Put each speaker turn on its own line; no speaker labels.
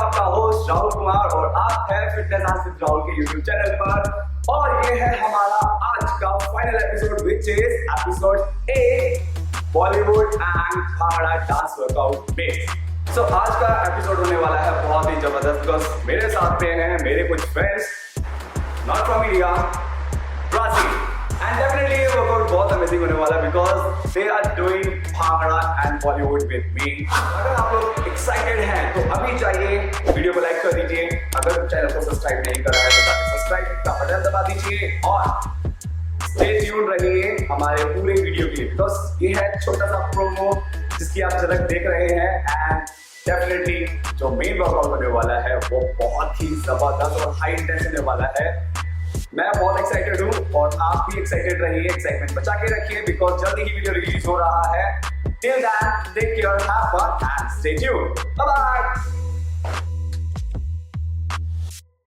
आपका होस्ट राहुल कुमार और आप हैं फिटनेस डांस विद राहुल के यूट्यूब चैनल पर और ये है हमारा आज का final episode which is episode 8 Bollywood and bhangra dance workout base. So आज का एपिसोड होने वाला है बहुत ही जबरदस्त बिकॉज मेरे साथ में हैं मेरे कुछ friends not from India, Brazil and definitely ये वर्कआउट बहुत अमेजिंग होने वाला है because they are doing bhangra and Bollywood with me. अगर आप लोग एक्साइटेड हैं तो अभी जाइए वीडियो को लाइक कर दीजिए, अगर चैनल को सब्सक्राइब नहीं करा है तो सब्सक्राइब का बटन दबा दीजिए और स्टे ट्यून रहिए हमारे पूरे वीडियो के लिए बिकॉज ये है छोटा सा प्रोमो जिसकी आप झलक देख रहे हैं एंड डेफिनेटली जो मेन वर्कआउट होने वाला है वो बहुत ही जबरदस्त और हाई इंटेंस होने वाला है। मैं बहुत एक्साइटेड हूँ और आप भी एक्साइटेड रहिए, एक्साइटमेंट बचा के रखिए बिकॉज जल्दी ही वीडियो रिलीज हो रहा है। Till then take care, have fun and stay tuned, bye bye.